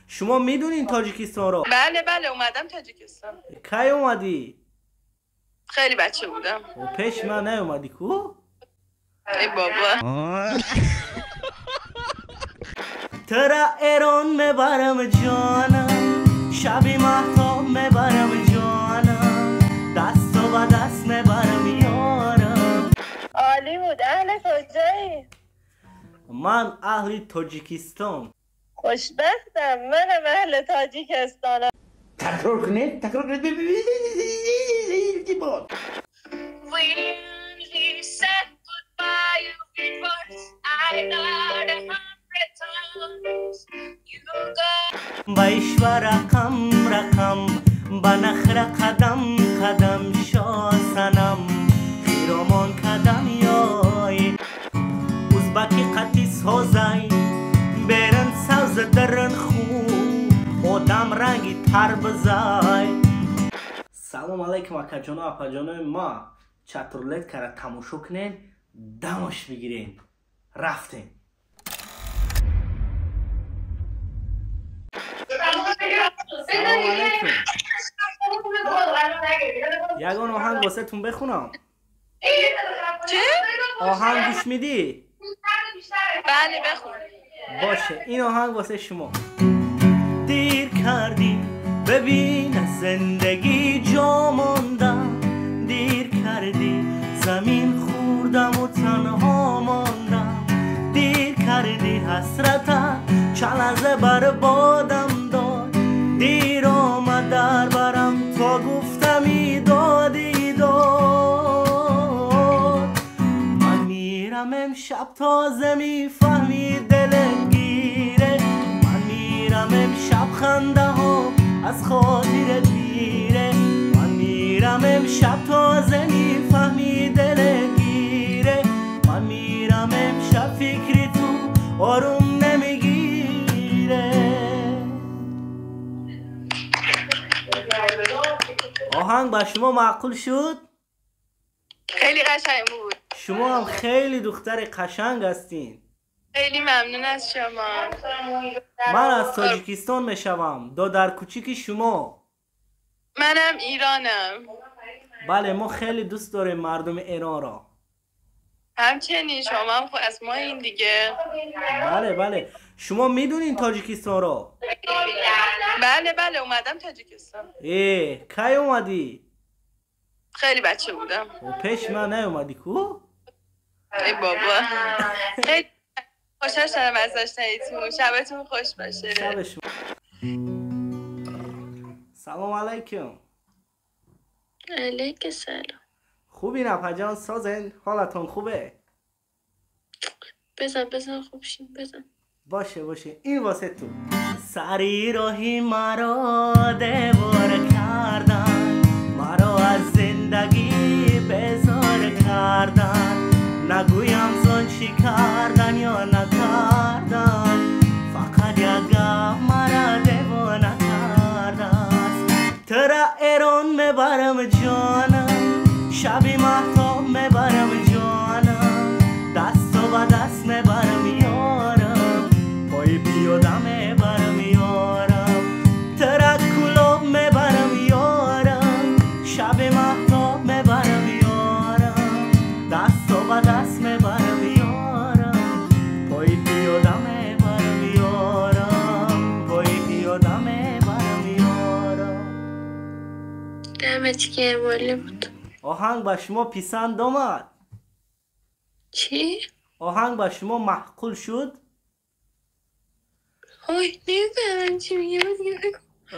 شما میدونین تاجیکستان رو؟ بله بله اومدم تاجیکستان. کی اومدی؟ خیلی بچه بودم. و پیش من نیومدی کو؟ ای بابا. ترا ایران میبرم جانم، شبی مهتاب میبرم جانم، دست و با دست میبرم یارم. عالی بود. اهل کجایی؟ من اهل تاجیکستان. خوشبختم. منم اهل تاجیکستانم. تکرار کنید بود. When he said goodbye, it was I died 100 times. You go. بایش و رقم رقم بنخر قدم قدم شاسنم خیرامان قدم یای ازبکی قطی سازای برن سوز درن خون آدم رنگی تر بزای. سلام علیکم اکا جانو اپا جانو ما چطورلت کرد تماشا کنین دماش بگیرین رفتین. سلام علیکم. یگان آهنگ واسه تون بخونم. چه؟ آهنگ گوش میدی؟ بله بخون. باشه این آهنگ واسه شما. دیر کردی ببین زندگی جا موندم، دیر کردی زمین خوردم و تنها ماندم، دیر کردی حسرتم چند لحظه بربادم داد، دیر آمد در برم تا گفتمی دادی داد. من میرم امشب تازه میفهمی دلم گیره، من میرم امشب خنده ها از خاطرت میره، من میرم امشب تازه میفهمی دلم گیره، من میرم امشب فکری تو آروم نمیگیره. آهنگ با شما معقول شد؟ خیلی قشنگ بود. شما هم خیلی دختر قشنگ هستین. خیلی ممنون از شما. من از تاجیکستان میشوم، در کوچیک شما. منم ایرانم. بله ما خیلی دوست داریم مردم ایران را. همچنین شما هم از ما این دیگه. بله بله شما میدونین تاجیکستان را؟ بله بله اومدم تاجیکستان. کی اومدی؟ خیلی بچه بودم. و پیش من نیومدی کو؟ ای بابا. خیلی خوشحال شدم از آشناییتون. شبتون خوش باشه. شب شما. سلام علیکم. علیک سلام. خوبی نپا جان سازن؟ حالتون خوبه؟ بزن خوب شین بزن. باشه این واسه تو. سری راهی مرا دوار کردن، مرا از زندگی بزار کردن، نگویم زن چی کردن یا نکردن، فقط یگم مرا دیوانه کردن. ترا ایران میبرم جانم، شبی مهتاب میبرم جانم، دست و با دست میبرم یارم، پای پیاده میبرم یارم، ترا کلوب میبرم یارم، شبی مهتاب میبرم یارم، دست و با دست میبرم یارم، پای پیاده میبرم یارم، پای پیاده میبرم یارم. دمت گرم والی بود. آهنگ با شما پسند آمد؟ چی؟ آهنگ با شما معقول شد؟ های نمیفهمم چی میگه.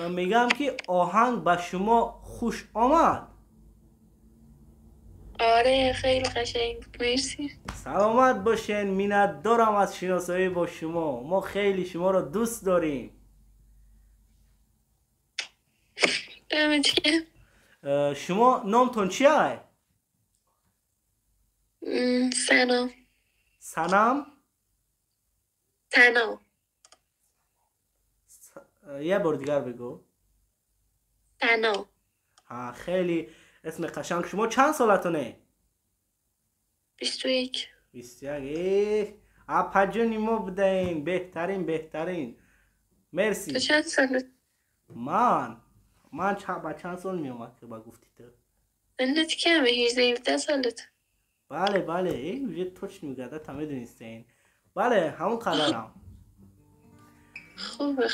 میگم که آهنگ با شما خوش آمد. آره خیلی قشنگ بود. مرسی. سلامت باشین. منت دارم از شناسایی با شما. ما خیلی شما را دوست داریم. دمت گرم. شما نامتون چیه؟ سنا. سنم؟ سنا. یه بار دیگر بگو. سنا. خیلی اسم قشنگ. شما چند سالتونه؟ 21. 21. اپا جونی ما بدهیم. بهترین. تو مرسی. چند سالت؟ من با چند سال می اومد که با گفتی تو؟ سنت کمه، 18 سالت. بله این وجه توش نمیگرده تا میدونستین. بله همون قدرم. خوبه.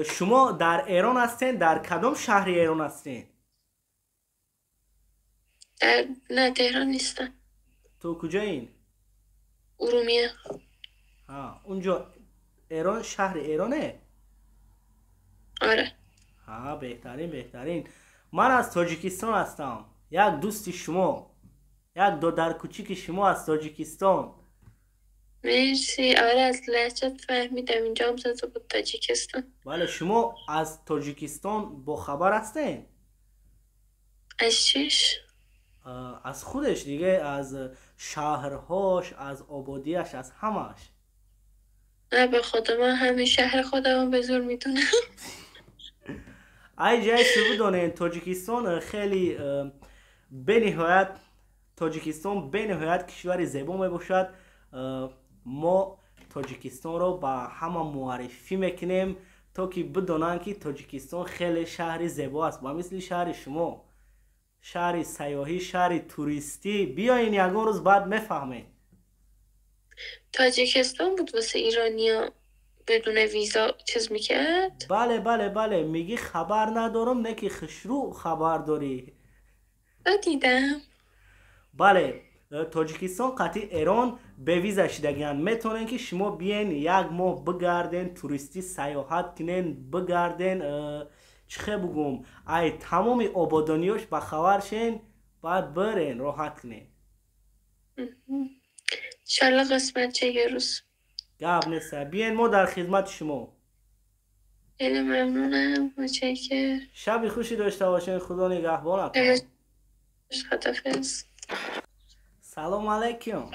شما در ایران هستین؟ در کدام شهر ایران هستین؟ نه تهران نیستم. تو کجایین؟ ارومیه. ها اونجا ایران شهر ایرانه؟ آره. ها بهترین. من از تاجیکستان هستم. یک دوستی شما، یک دادر کوچیک شما از تاجیکستان. مرسی. آره از لهجت فهمیدم اینجا هم زده بود تاجیکستان. بله شما از تاجیکستان با خبر هستین؟ از چیش؟ از خودش دیگه، از شهرهاش، از آبادیش، از همش. نه به خدا من همین شهر خودم به زور میدونم. ای جای شو بدونین تاجیکستان خیلی به نهایت کشور زیبا می باشد. ما تاجیکستان رو با همه معرفی میکنیم تا که بدونن که تاجیکستان خیلی شهر زیبا است، با مثل شهر شما، شهر سیاحی، شهر توریستی. بیاین یکون روز بعد میفهمین. تاجیکستان بود واسه ایرانیا بدون ویزا چیز میکرد؟ بله میگی خبر ندارم، نه که خشرو خبر داری. دیدم. بله تاجیکستان قطعی ایران به ویزا شدگیان. میتونین که شما بیاین یک ماه بگردین، توریستی سیاحت کنین، بگردین چه بگم ای تمام آبادانیاش بخبر شین، بعد برین راحت کنین. انشالله قسمت چه یه روز. گپ نیست، بیاین ما در خدمت شما. خیلی ممنونم. متشکرم. شب خوشی داشته باشین. خدا نگهبانتون. خدافظ. سلام علیکم.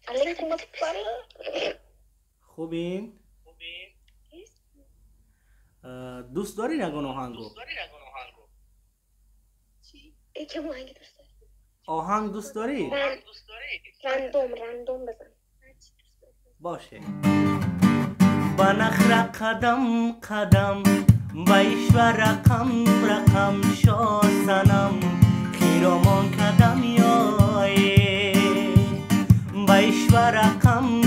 علیکم السلام. خوبین؟ دوست داری نگون آهنگو؟ چه آهنگی دوست داری؟ آهنگ دوست داری؟ رندوم بزن. باشه. بنخرا قدم قدم بایش و رقم شاسنم خیرامان قدم یای بایش و رقم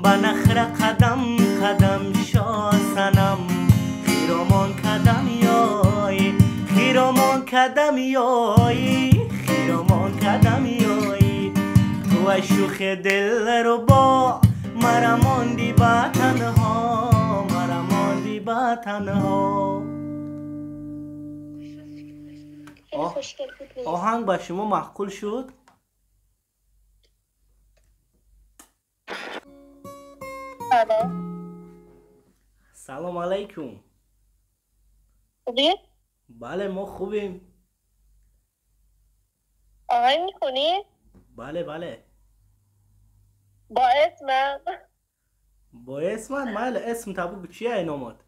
بنخرا قدم شاسنم خیرامان قدم یای تو شوخ دل رو با مرماندی با تنها. آهنگ با شما معقول شد؟ سلام علیکم. خوبی؟ بله ما خوبیم. آهنگ میخونی؟ بله با اسمم؟ با اسمت؟ بله اسم تبو چیه اینامات؟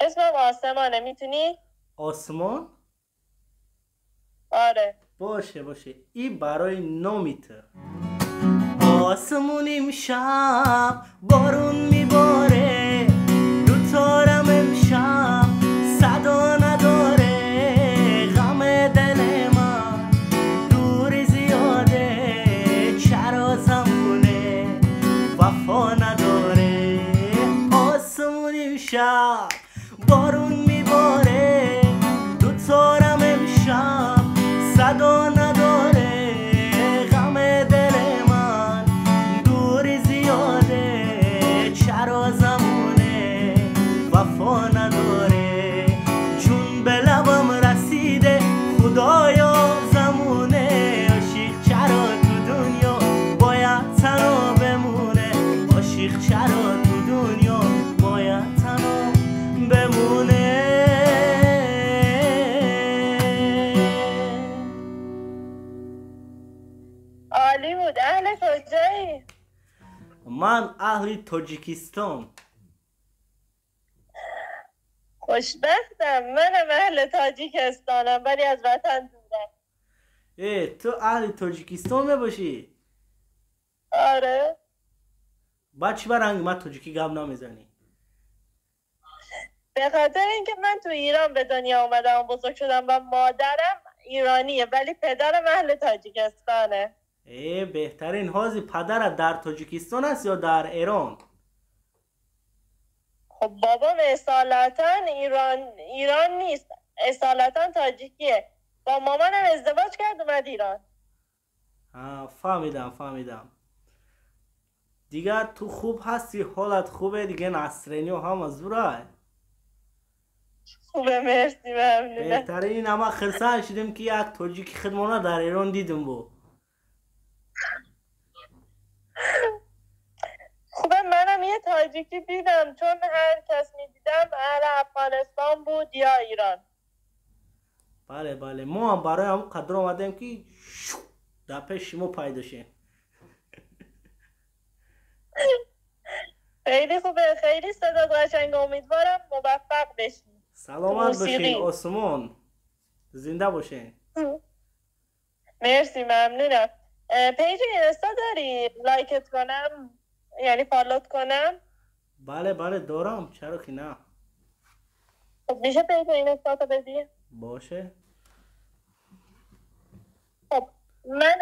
اسمم آسمانه، میتونی؟ آسمان؟ آره. باشه این برای نامیته. آسمون امشب بارون میباره، رو تارم امشب صدا نداره، غم دل من دور زیاده، چرا زمونه وفا نداره. آسمون امشب بارون میباره، رو تارم امشب صدا نداره، غم دل من دور زیاده، چرا زمونه وفا نداره. جون به لبم رسیده خدایا زمونه، عاشق چرا تو دنیا باید تنها بمونه، عاشق چرا تو دنیا باید تنها بمونه. عالی بود. اهل کجایی؟ من اهل تاجیکستان. خوشبختم. منم اهل تاجیکستانم ولی از وطن دورم. تو اهل تاجیکستان میباشی؟ آره. بعد چی برنگ من تاجیکی گپ نمیزنی؟ به خاطر اینکه من تو ایران به دنیا اومدم و بزرگ شدم و مادرم ایرانیه ولی پدرم اهل تاجیکستانه. بهترین حاضی پدرت در تاجیکستان است یا در ایران؟ خب بابام اصالتا ایران نیست، اصالتا تاجیکیه. با مامانم ازدواج کرد اومد ایران. فهمیدم. دیگه تو خوب هستی؟ حالت خوبه دیگه؟ نصرانی و هم از دوره؟ خوبه مرسی ممنونم. بهترین اما خرسان شدیم که یک تاجیک خدمانه در ایران دیدم بو. خوبه منم یه تاجیکی دیدم چون هر کس میدیدم اهل افغانستان بود یا ایران. بله ما هم برای همون قدر آمدیم که در پیش شما پیدا شیم. خیلی خوبه، خیلی صدات قشنگ، امیدوارم موفق بشین. سلامت باشین آسمان، زنده باشین. مرسی ممنونم. پیج اینستا داری لایکت کنم یعنی فالوت کنم؟ بله دارم، چرا که نه. خب میشه پیج اینستا تو بدی؟ باشه. خب من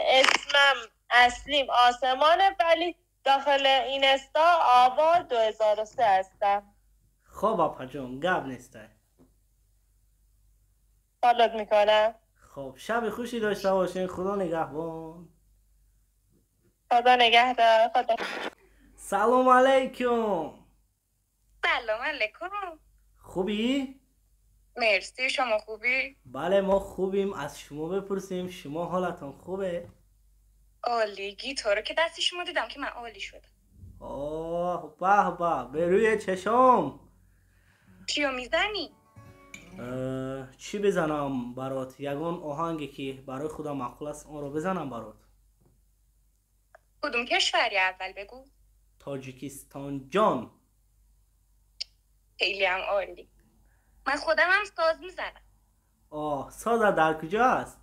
اسمم اصلیم آسمانه ولی داخل اینستا آوا 2003 هستم. خب اپا جون گب نیسته. فالوت میکنم. خب شب خوشی داشته باشین. خدا نگهبان. خدا نگهدار. خدا. سلام علیکم. سلام علیکم. خوبی؟ مرسی، شما خوبی؟ بله ما خوبیم. از شما بپرسیم شما حالتون خوبه؟ عالی. گیتارو که دستی شما دیدم که من عالی شدم. به روی چشم. چیو میزنی؟ چی بزنم برات؟ یگان آهنگی که برای خدا معقول است اون رو بزنم برات. کدوم کشوری اول بگو؟ تاجیکستان جان. خیلی هم عالی. من خودم هم ساز میزنم. ساز در کجا است؟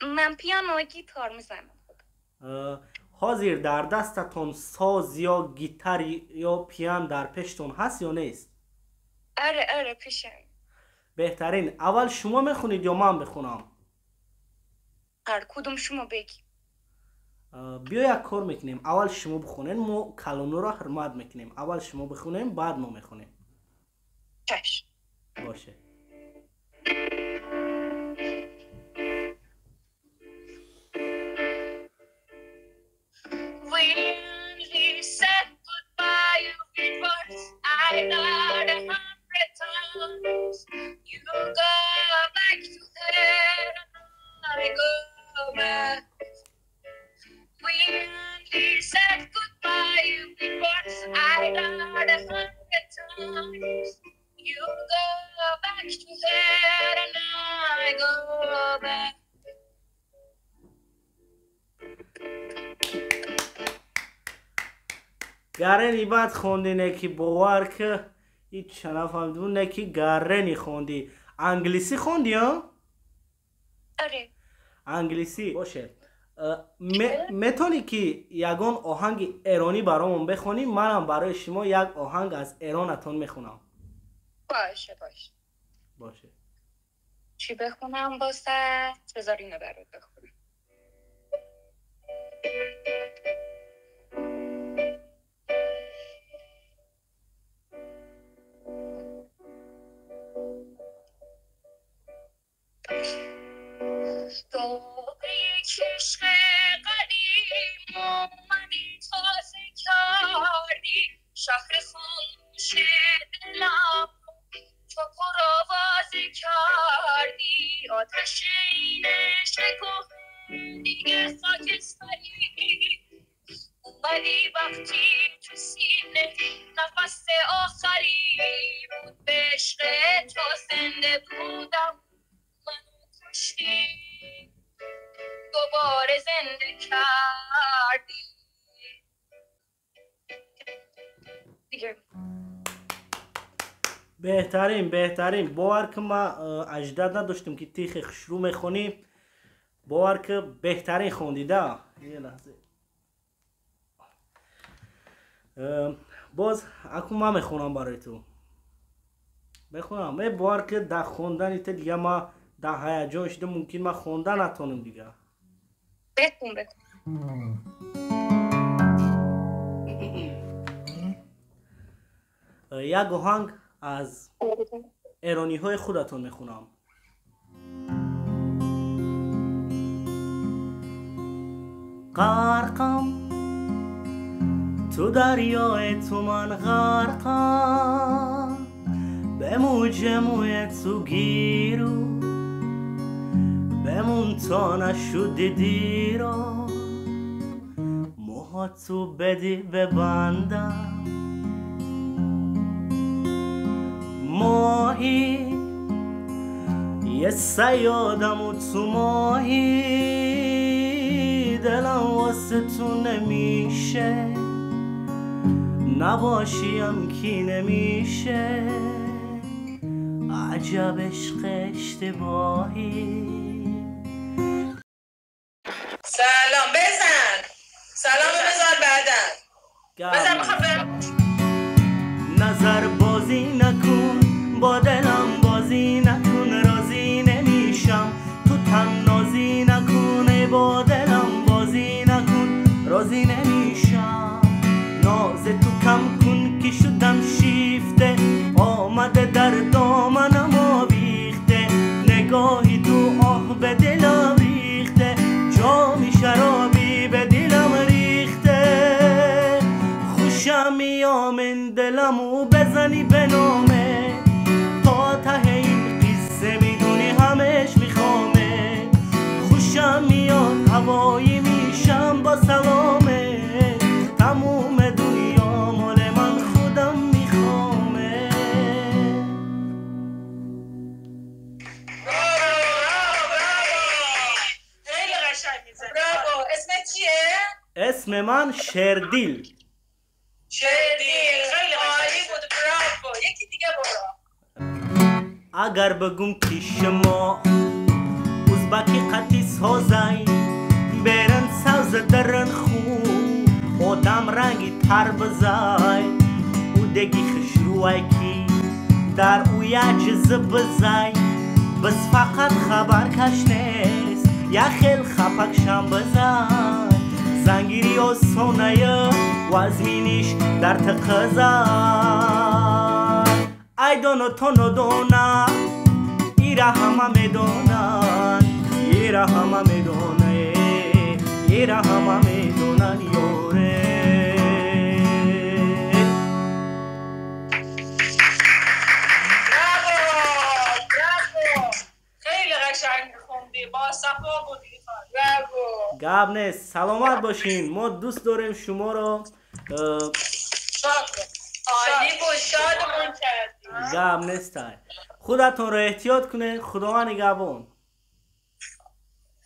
من پیانو و گیتار میزنم. حاضر در دستتون ساز یا گیتار یا پیان در پشتون هست یا نیست؟ آره پیشم. بهترین اول شما میخونید یا من بخونم؟ هر کدوم شما بگی. بیا یک کار میکنیم، اول شما بخونین ما کلمه را حرمت میکنیم. اول شما بخونیم بعد ما میخونیم. چشم. باشه. When he said goodbye, it was I died 100 times. You go back to her and I go back. When he said goodbye, it was I died 100 times. You go back to her and I go back. گرنی بعد خوندی نکی باور که هیچ نفهمیدون نکی گرنی خوندی. انگلیسی خوندی ها؟ آره. انگلیسی باشه. میتونی که یگان آهنگ ایرانی برامون بخونی؟ منم برای شما یک آهنگ از ایرانتون میخونم. باشه. چی بخونم واسه؟ بذار اینو برات بخونم. دوباره یک عشق قدیم اومدی تازه کردی شهر خاموش دلم تو پرآوازه کردی آتش این عشق کهنه دیگه خاکستری اومدی وقتی تو سینه نفس آخری بود به عشق تو زنده بودم منو کشتی دوباره زنده کردی دیگه. بهترین باور که ما اجداد نداشتیم که تیخ خشرو میخونی. باور که بهترین خوندیده. یه لحظه باز اکو ما میخونم برای تو بخونم. می بار که در خوندن ایت دیگه ما در هیجان شده ممکن ما خوندن نتونم دیگه. بخون. یک آهنگ از ایرانی های خودتون میخونم. غرقم تو دریای تو، من غرقم به موج موی تو گیرو، بمون تا نشدی دیرا، موها تو بدی ببندم. ماهی یه سیادم و تو ماهی، دلم واسه تو نمیشه، نباشیم کی نمیشه، عجب عشق اشتباهی. سلام بزن، سلام بزن بعدن بزن. بخوام نظر بازی نکن با دلم، بازی نکن راضی نمیشم، تو تنازی نکن با دلم، بازی نکن راضی نمیشم. ناز تو کم کن که شدم شیفته، آمده در دامنم آویخته، نگاهی تو آه به دلم ریخته، جامی شرابی به دلم ریخته. خوشم میام این دلمو بزنی به نامه، تا ته این قصه میدونی همش میخوامه. خوشم میاد هوایی میشم با سلامه، تموم دنیا مال من خودم میخوامه. خیلی قشنگ میزنی. برافو. اسمت چیه؟ اسم من شردیل. شدیل. خیلی عالی بود. برافو. یکی دیگه برو. اگر بگم که شما ازبکی قطی سازای، برن سوز درن خوب آدم رنگی تر بزای، او دگی خشروی کی در او یعجز بزای، بس فقط خبر کش نیست یا خیل خپکشم بزای، زنگیری و سونه و ازمینیش در تقزای. ای دونو تو ندونه ایره همه میدونن، ایره همه میدونه، ایره همه میدونن یوره. برافو. برافو. خیلی قشنگ خوندی. با صفا بودی. برافو. گاب نیست. سلامت باشین. ما دوست داریم شما رو. عالی بود. شادمون کردی. گاب نیست. خودتون رو احتیاط کنه. خدا نگهبان.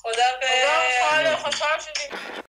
خدا به خوشحال شدیم.